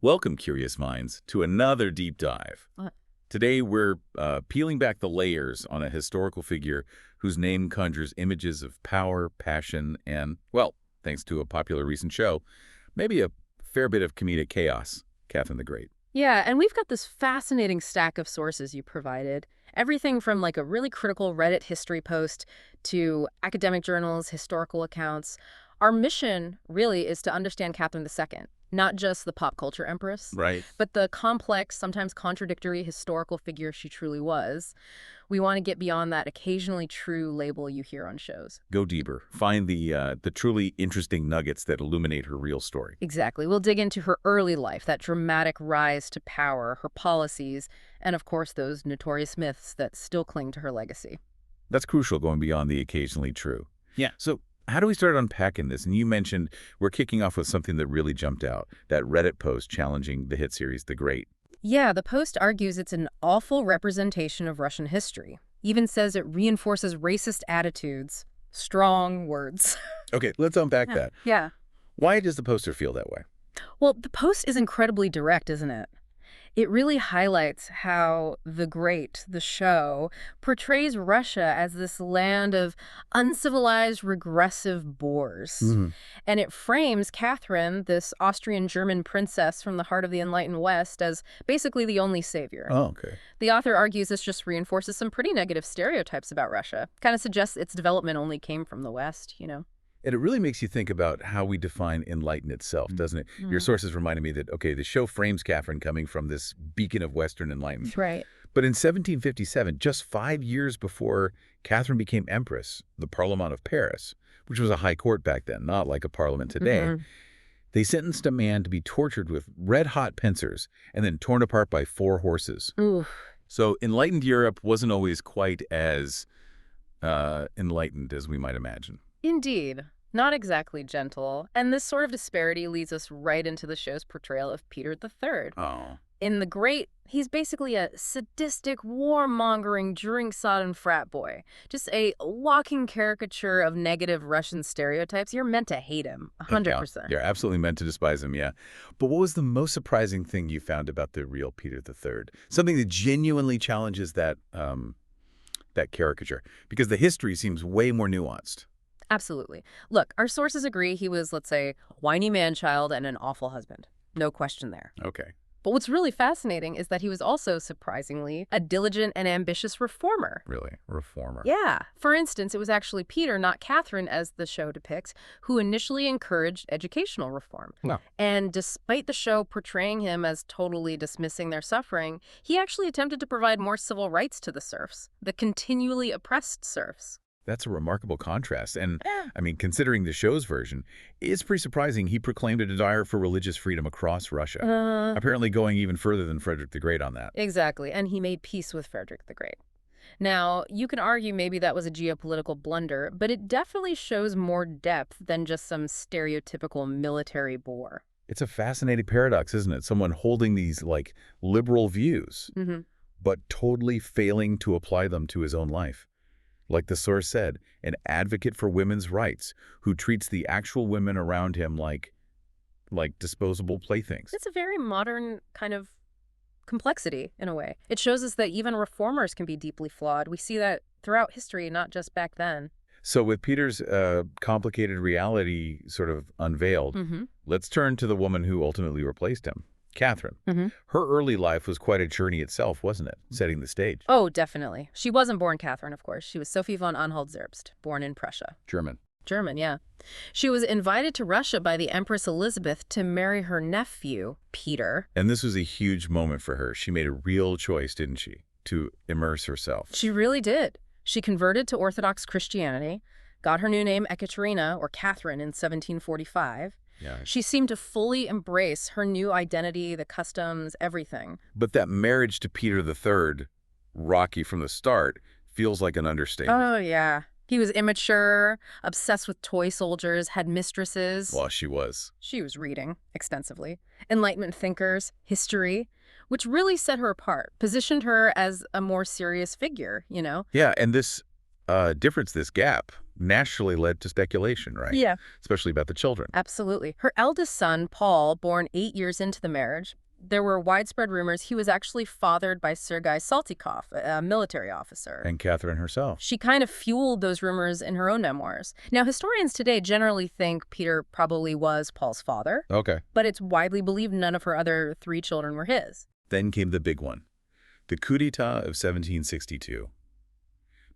Welcome, curious minds, to another deep dive. What? Today, we're peeling back the layers on a historical figure whose name conjures images of power, passion, and, well, thanks to a popular recent show, maybe a fair bit of comedic chaos, Catherine the Great. Yeah, and we've got this fascinating stack of sources you provided. Everything from like a really critical Reddit history post to academic journals, historical accounts. Our mission really is to understand Catherine II, not just the pop culture empress, Right. but the complex, sometimes contradictory historical figure she truly was. We want to get beyond that occasionally true label you hear on shows. Go deeper. Find the truly interesting nuggets that illuminate her real story. Exactly. We'll dig into her early life, that dramatic rise to power, her policies, and of course those notorious myths that still cling to her legacy. That's crucial, going beyond the occasionally true. Yeah. So how do we start unpacking this? And you mentioned we're kicking off with something that really jumped out, that Reddit post challenging the hit series The Great. Yeah, the post argues it's an awful representation of Russian history. Even says it reinforces racist attitudes. Strong words. Okay, let's unpack that. Yeah. Why does the poster feel that way? Well, the post is incredibly direct, isn't it? It really highlights how The Great, the show, portrays Russia as this land of uncivilized, regressive boors. And it frames Catherine, this Austrian-German princess from the heart of the Enlightened West, as basically the only savior. Oh, okay. The author argues this just reinforces some pretty negative stereotypes about Russia. Kind of suggests its development only came from the West, you know? And it really makes you think about how we define Enlightened itself, doesn't it? Your sources reminded me that, okay, the show frames Catherine coming from this beacon of Western Enlightenment. Right. But in 1757, just 5 years before Catherine became Empress, the Parliament of Paris, which was a high court back then, not like a parliament today, they sentenced a man to be tortured with red-hot pincers and then torn apart by 4 horses. Ooh. So enlightened Europe wasn't always quite as enlightened as we might imagine. Indeed. Not exactly gentle. And this sort of disparity leads us right into the show's portrayal of Peter III. Oh. In The Great, he's basically a sadistic, warmongering, drink-sodden frat boy. Just a walking caricature of negative Russian stereotypes. You're meant to hate him, 100%. You're absolutely meant to despise him, yeah. But what was the most surprising thing you found about the real Peter III? Something that genuinely challenges that caricature? Because the history seems way more nuanced. Absolutely. Look, our sources agree he was, let's say, a whiny man-child and an awful husband. No question there. Okay. But what's really fascinating is that he was also, surprisingly, a diligent and ambitious reformer. Really? Reformer. Yeah. For instance, it was actually Peter, not Catherine, as the show depicts, who initially encouraged educational reform. No. And despite the show portraying him as totally dismissing their suffering, he actually attempted to provide more civil rights to the serfs, the continually oppressed serfs. That's a remarkable contrast. And, I mean, considering the show's version, it's pretty surprising he proclaimed a desire for religious freedom across Russia, apparently going even further than Frederick the Great on that. Exactly. And he made peace with Frederick the Great. Now, you can argue maybe that was a geopolitical blunder, but it definitely shows more depth than just some stereotypical military bore. It's a fascinating paradox, isn't it? Someone holding these, like, liberal views, but totally failing to apply them to his own life. Like the source said, an advocate for women's rights who treats the actual women around him like disposable playthings. It's a very modern kind of complexity, in a way. It shows us that even reformers can be deeply flawed. We see that throughout history, not just back then. So with Peter's complicated reality sort of unveiled, let's turn to the woman who ultimately replaced him, Catherine. Her early life was quite a journey itself, wasn't it? Setting the stage. Oh, definitely. She wasn't born Catherine, of course. She was Sophie von Anhalt-Zerbst, born in Prussia. German, yeah. She was invited to Russia by the Empress Elizabeth to marry her nephew, Peter. And this was a huge moment for her. She made a real choice, didn't she, to immerse herself? She really did. She converted to Orthodox Christianity, got her new name Ekaterina, or Catherine, in 1745. Yeah. She seemed to fully embrace her new identity, the customs, everything. But that marriage to Peter III, rocky from the start, feels like an understatement. Oh, yeah. He was immature, obsessed with toy soldiers, had mistresses. Well, she was. She was reading extensively. Enlightenment thinkers, history, which really set her apart, positioned her as a more serious figure, you know? Yeah, and this difference, this gap naturally led to speculation, right? Yeah. Especially about the children. Absolutely. Her eldest son, Paul, born 8 years into the marriage, there were widespread rumors he was actually fathered by Sergei Saltykov, a military officer. And Catherine herself. She kind of fueled those rumors in her own memoirs. Now, historians today generally think Peter probably was Paul's father. Okay. But it's widely believed none of her other 3 children were his. Then came the big one, the coup d'etat of 1762.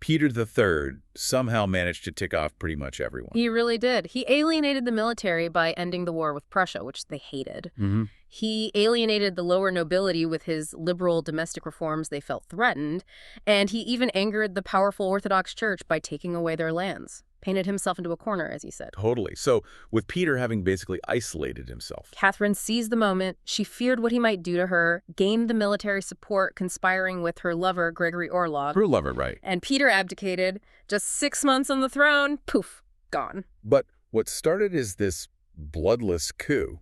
Peter III somehow managed to tick off pretty much everyone. He really did. He alienated the military by ending the war with Prussia, which they hated. He alienated the lower nobility with his liberal domestic reforms they felt threatened, and he even angered the powerful Orthodox Church by taking away their lands. Painted himself into a corner, as he said. Totally. So, with Peter having basically isolated himself. Catherine seized the moment. She feared what he might do to her, gained the military support, conspiring with her lover, Gregory Orlov. Her lover, right. And Peter abdicated. Just 6 months on the throne, poof, gone. But what started as this bloodless coup,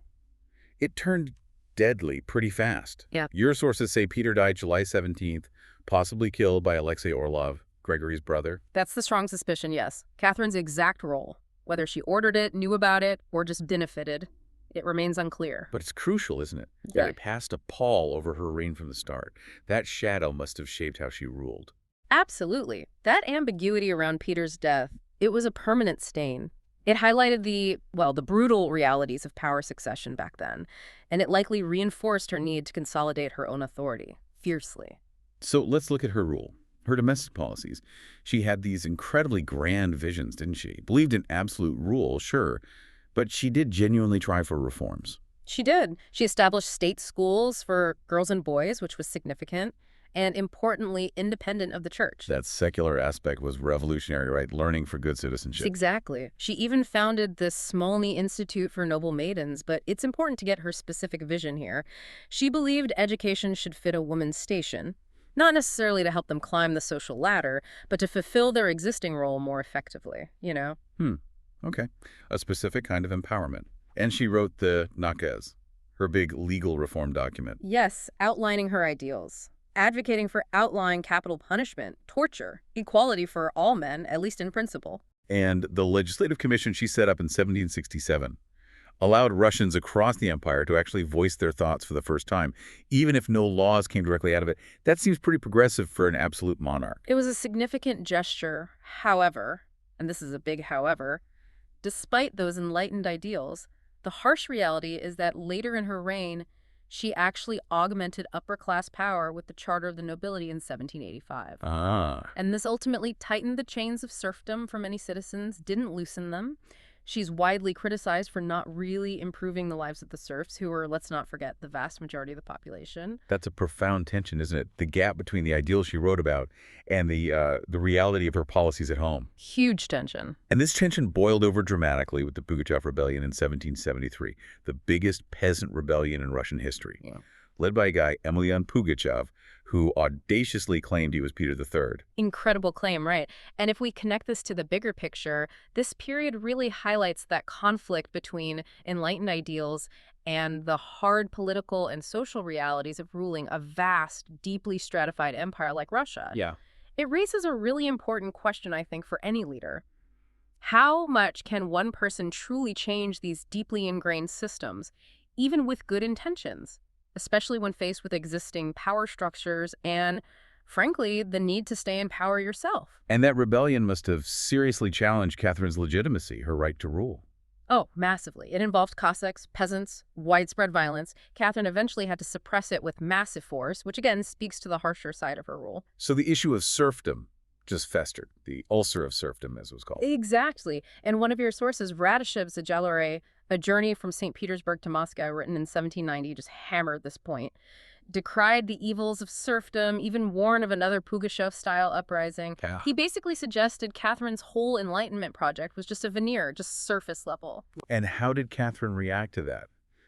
it turned deadly pretty fast. Yeah. Your sources say Peter died July 17th, possibly killed by Alexei Orlov, Gregory's brother. That's the strong suspicion, yes. Catherine's exact role, whether she ordered it, knew about it, or just benefited, it remains unclear. But it's crucial, isn't it? Yeah. That it passed a pall over her reign from the start. That shadow must have shaped how she ruled. Absolutely. That ambiguity around Peter's death, it was a permanent stain. It highlighted the brutal realities of power succession back then, and it likely reinforced her need to consolidate her own authority, fiercely. So let's look at her rule. Her domestic policies. She had these incredibly grand visions, didn't she? Believed in absolute rule, sure, but she did genuinely try for reforms. She did. She established state schools for girls and boys, which was significant, and importantly, independent of the church. That secular aspect was revolutionary, right? Learning for good citizenship. Exactly. She even founded the Smolny Institute for Noble Maidens, but it's important to get her specific vision here. She believed education should fit a woman's station, not necessarily to help them climb the social ladder, but to fulfill their existing role more effectively, you know? Okay. A specific kind of empowerment. And she wrote the Nakaz, her big legal reform document. Yes, outlining her ideals. Advocating for outlawing capital punishment, torture, equality for all men, at least in principle. And the Legislative Commission she set up in 1767 allowed Russians across the empire to actually voice their thoughts for the first time, even if no laws came directly out of it. That seems pretty progressive for an absolute monarch. It was a significant gesture, however, and this is a big however, despite those enlightened ideals, the harsh reality is that later in her reign, she actually augmented upper-class power with the Charter of the Nobility in 1785. And this ultimately tightened the chains of serfdom for many citizens, didn't loosen them. She's widely criticized for not really improving the lives of the serfs, who are, let's not forget, the vast majority of the population. That's a profound tension, isn't it? The gap between the ideals she wrote about and the reality of her policies at home. Huge tension. And this tension boiled over dramatically with the Pugachev Rebellion in 1773, the biggest peasant rebellion in Russian history, led by a guy, Emelian Pugachev, who audaciously claimed he was Peter III. Incredible claim, right? And if we connect this to the bigger picture, this period really highlights that conflict between enlightened ideals and the hard political and social realities of ruling a vast, deeply stratified empire like Russia. Yeah. It raises a really important question, I think, for any leader. How much can one person truly change these deeply ingrained systems, even with good intentions? Especially when faced with existing power structures and, frankly, the need to stay in power yourself. And that rebellion must have seriously challenged Catherine's legitimacy, her right to rule. Oh, massively. It involved Cossacks, peasants, widespread violence. Catherine eventually had to suppress it with massive force, which again speaks to the harsher side of her rule. So the issue of serfdom just festered, the ulcer of serfdom, as it was called. Exactly. And one of your sources, Radishev's Zajalore, A Journey from St. Petersburg to Moscow, written in 1790, just hammered this point. Decried the evils of serfdom, even warned of another Pugachev-style uprising. Yeah. He basically suggested Catherine's whole Enlightenment project was just a veneer, just surface level. And how did Catherine react to that,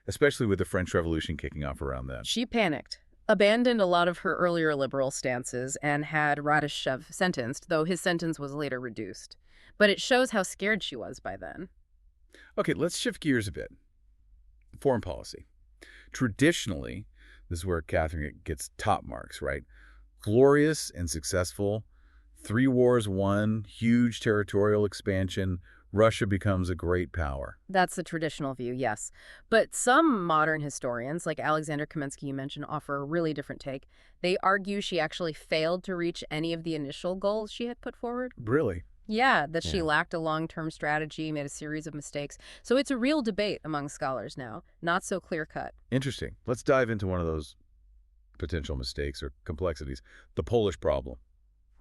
especially with the French Revolution kicking off around then? She panicked, abandoned a lot of her earlier liberal stances, and had Radishev sentenced, though his sentence was later reduced. But it shows how scared she was by then. Okay, let's shift gears a bit. Foreign policy. Traditionally, this is where Catherine gets top marks, right? Glorious and successful, 3 wars won, huge territorial expansion. Russia becomes a great power. That's the traditional view, yes. But some modern historians, like Alexander Kamensky you mentioned, offer a really different take. They argue she actually failed to reach any of the initial goals she had put forward. Really? Yeah, that she Yeah. lacked a long-term strategy, made a series of mistakes. So it's a real debate among scholars now, not so clear-cut. Interesting. Let's dive into one of those potential mistakes or complexities, the Polish problem.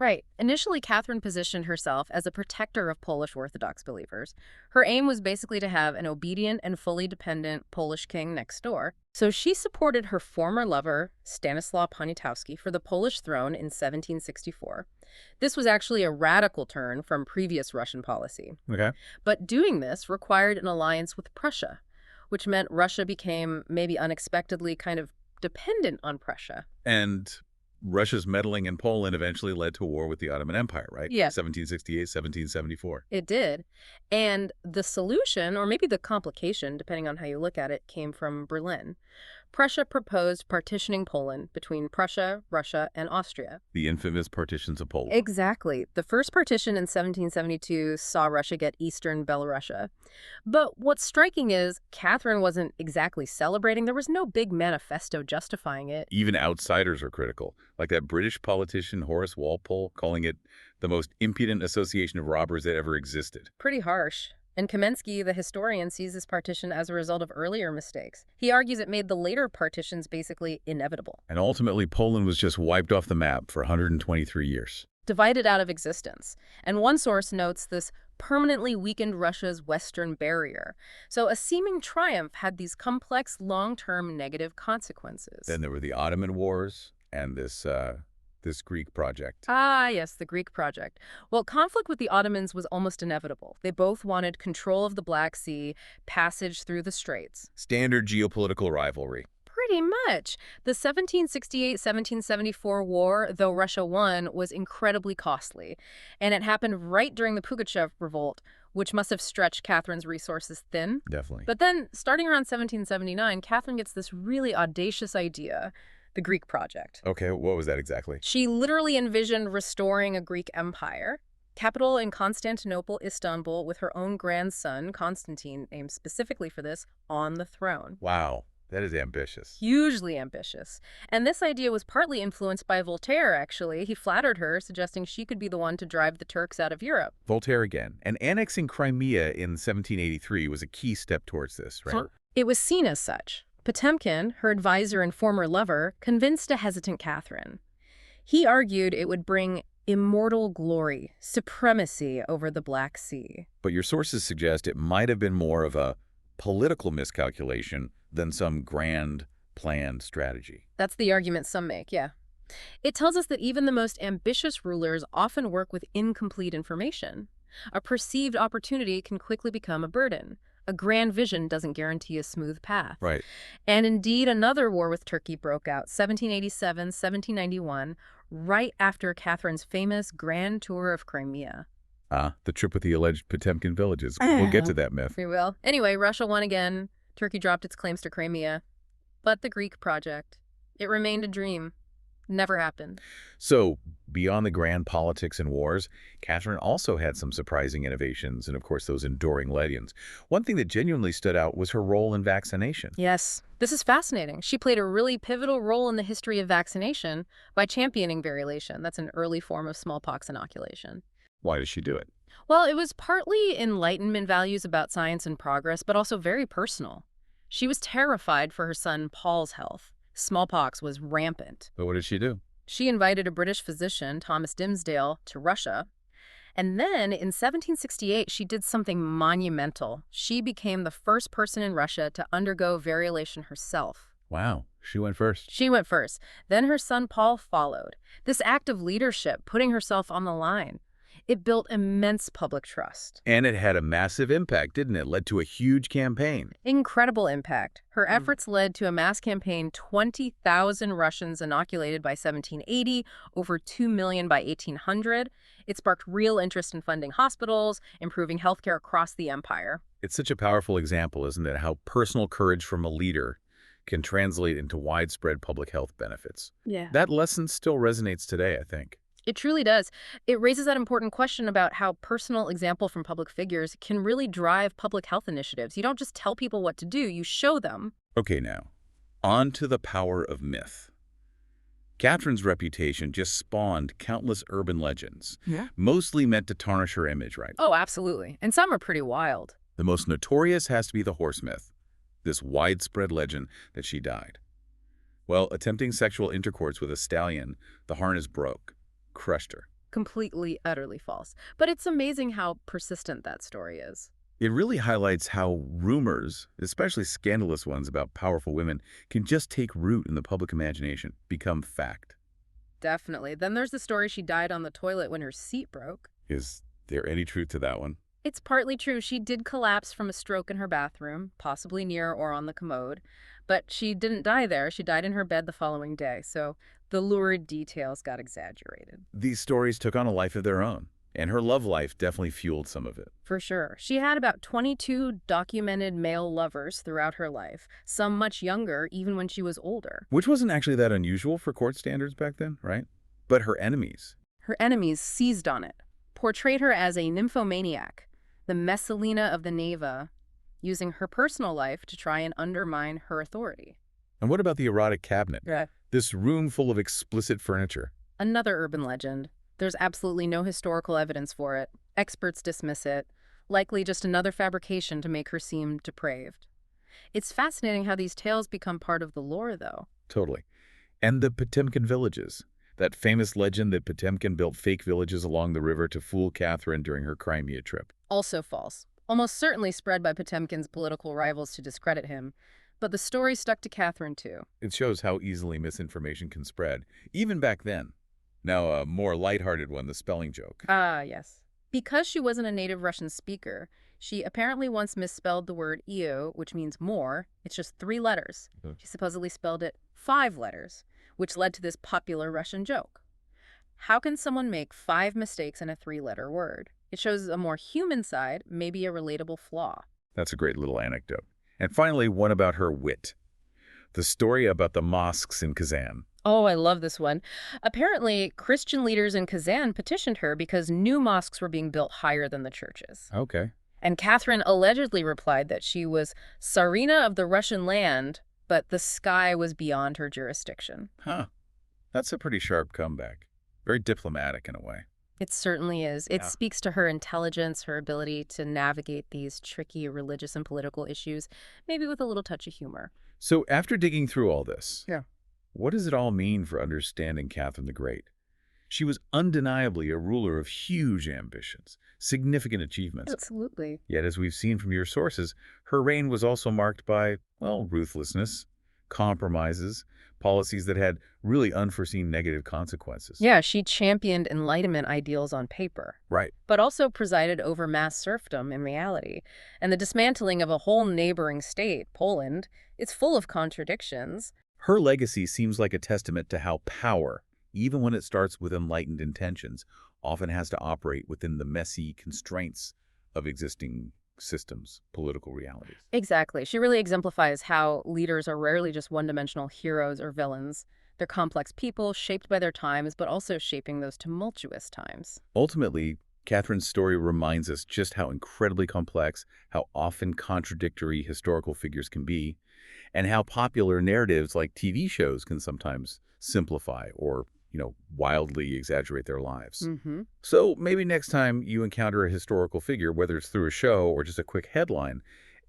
Right. Initially, Catherine positioned herself as a protector of Polish Orthodox believers. Her aim was basically to have an obedient and fully dependent Polish king next door. So she supported her former lover, Stanislaw Poniatowski, for the Polish throne in 1764. This was actually a radical turn from previous Russian policy. Okay. But doing this required an alliance with Prussia, which meant Russia became maybe unexpectedly kind of dependent on Prussia. And Russia's meddling in Poland eventually led to a war with the Ottoman Empire, right? Yeah. 1768, 1774. It did. And the solution, or maybe the complication, depending on how you look at it, came from Berlin. Prussia proposed partitioning Poland between Prussia, Russia, and Austria. The infamous partitions of Poland. Exactly. The first partition in 1772 saw Russia get eastern Belorussia. But what's striking is Catherine wasn't exactly celebrating. There was no big manifesto justifying it. Even outsiders are critical, like that British politician Horace Walpole calling it the most impudent association of robbers that ever existed. Pretty harsh. And Kamensky, the historian, sees this partition as a result of earlier mistakes. He argues it made the later partitions basically inevitable. And ultimately, Poland was just wiped off the map for 123 years. Divided out of existence. And one source notes this permanently weakened Russia's western barrier. So a seeming triumph had these complex, long-term negative consequences. Then there were the Ottoman Wars and this Greek project. Ah, yes, the Greek project. Well, conflict with the Ottomans was almost inevitable. They both wanted control of the Black Sea, passage through the Straits. Standard geopolitical rivalry. Pretty much. The 1768-1774 war, though Russia won, was incredibly costly. And it happened right during the Pugachev revolt, which must have stretched Catherine's resources thin. Definitely. But then, starting around 1779, Catherine gets this really audacious idea. The Greek project. Okay, what was that exactly? She literally envisioned restoring a Greek empire, capital in Constantinople, Istanbul, with her own grandson, Constantine, named specifically for this, on the throne. Wow, that is ambitious. Hugely ambitious. And this idea was partly influenced by Voltaire, actually. He flattered her, suggesting she could be the one to drive the Turks out of Europe. Voltaire again. And annexing Crimea in 1783 was a key step towards this, right? It was seen as such. Potemkin, her advisor and former lover, convinced a hesitant Catherine. He argued it would bring immortal glory, supremacy over the Black Sea. But your sources suggest it might have been more of a political miscalculation than some grand planned strategy. That's the argument some make, yeah. It tells us that even the most ambitious rulers often work with incomplete information. A perceived opportunity can quickly become a burden. A grand vision doesn't guarantee a smooth path. Right. And indeed, another war with Turkey broke out, 1787, 1791, right after Catherine's famous Grand Tour of Crimea. The trip with the alleged Potemkin villages. We'll get to that myth. We will. Anyway, Russia won again. Turkey dropped its claims to Crimea. But the Greek project, it remained a dream. Never happened. So, beyond the grand politics and wars, Catherine also had some surprising innovations and, of course, those enduring legends. One thing that genuinely stood out was her role in vaccination. Yes, this is fascinating. She played a really pivotal role in the history of vaccination by championing variolation. That's an early form of smallpox inoculation. Why did she do it? Well, it was partly Enlightenment values about science and progress, but also very personal. She was terrified for her son Paul's health. Smallpox was rampant. But what did she do? She invited a British physician, Thomas Dimsdale, to Russia. And then, in 1768, she did something monumental. She became the first person in Russia to undergo variolation herself. Wow, she went first. She went first. Then her son Paul followed. This act of leadership, putting herself on the line, it built immense public trust. And it had a massive impact, didn't it? Led to a huge campaign. Incredible impact. Her efforts led to a mass campaign, 20,000 Russians inoculated by 1780, over 2 million by 1800. It sparked real interest in funding hospitals, improving healthcare across the empire. It's such a powerful example, isn't it, how personal courage from a leader can translate into widespread public health benefits. Yeah. That lesson still resonates today, I think. It truly does. It raises that important question about how personal example from public figures can really drive public health initiatives. You don't just tell people what to do, you show them. Okay, now, on to the power of myth. Catherine's reputation just spawned countless urban legends, Yeah. mostly meant to tarnish her image, right? Oh, absolutely. And some are pretty wild. The most notorious has to be the horse myth, this widespread legend that she died. While attempting sexual intercourse with a stallion, the harness broke, crushed her. Completely, utterly false. But it's amazing how persistent that story is. It really highlights how rumors, especially scandalous ones about powerful women, can just take root in the public imagination, become fact. Definitely. Then there's the story she died on the toilet when her seat broke. Is there any truth to that one? It's partly true. She did collapse from a stroke in her bathroom, possibly near or on the commode. But she didn't die there. She died in her bed the following day. So the lurid details got exaggerated. These stories took on a life of their own, and her love life definitely fueled some of it. For sure. She had about 22 documented male lovers throughout her life, some much younger, even when she was older. Which wasn't actually that unusual for court standards back then, right? But her enemies. Her enemies seized on it, portrayed her as a nymphomaniac, the Messalina of the Neva, using her personal life to try and undermine her authority. And what about the erotic cabinet? Yeah. This room full of explicit furniture. Another urban legend. There's absolutely no historical evidence for it. Experts dismiss it. Likely just another fabrication to make her seem depraved. It's fascinating how these tales become part of the lore, though. Totally. And the Potemkin villages. That famous legend that Potemkin built fake villages along the river to fool Catherine during her Crimea trip. Also false. Almost certainly spread by Potemkin's political rivals to discredit him. But the story stuck to Catherine, too. It shows how easily misinformation can spread, even back then. Now, a more lighthearted one, the spelling joke. Ah, yes. Because she wasn't a native Russian speaker, she apparently once misspelled the word "io," which means more. It's just 3 letters. She supposedly spelled it 5 letters, which led to this popular Russian joke. How can someone make 5 mistakes in a 3-letter word? It shows a more human side, maybe a relatable flaw. That's a great little anecdote. And finally, one about her wit. The story about the mosques in Kazan. Oh, I love this one. Apparently, Christian leaders in Kazan petitioned her because new mosques were being built higher than the churches. Okay. And Catherine allegedly replied that she was Tsarina of the Russian land, but the sky was beyond her jurisdiction. Huh. That's a pretty sharp comeback. Very diplomatic in a way. It certainly is. It Yeah. speaks to her intelligence, her ability to navigate these tricky religious and political issues, maybe with a little touch of humor. So after digging through all this, Yeah. what does it all mean for understanding Catherine the Great? She was undeniably a ruler of huge ambitions, significant achievements. Absolutely. Yet, as we've seen from your sources, her reign was also marked by, well, ruthlessness, compromises, policies that had really unforeseen negative consequences. Yeah, she championed Enlightenment ideals on paper, Right. but also presided over mass serfdom in reality. And the dismantling of a whole neighboring state, Poland, is full of contradictions. Her legacy seems like a testament to how power, even when it starts with enlightened intentions, often has to operate within the messy constraints of existing systems, political realities. Exactly. She really exemplifies how leaders are rarely just one-dimensional heroes or villains. They're complex people shaped by their times, but also shaping those tumultuous times. Ultimately, Catherine's story reminds us just how incredibly complex, how often contradictory historical figures can be, and how popular narratives like TV shows can sometimes simplify or, wildly exaggerate their lives. Mm-hmm. So maybe next time you encounter a historical figure, whether it's through a show or just a quick headline,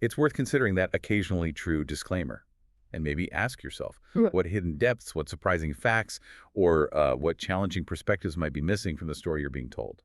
it's worth considering that occasionally true disclaimer. And maybe ask yourself what hidden depths, what surprising facts, or what challenging perspectives might be missing from the story you're being told.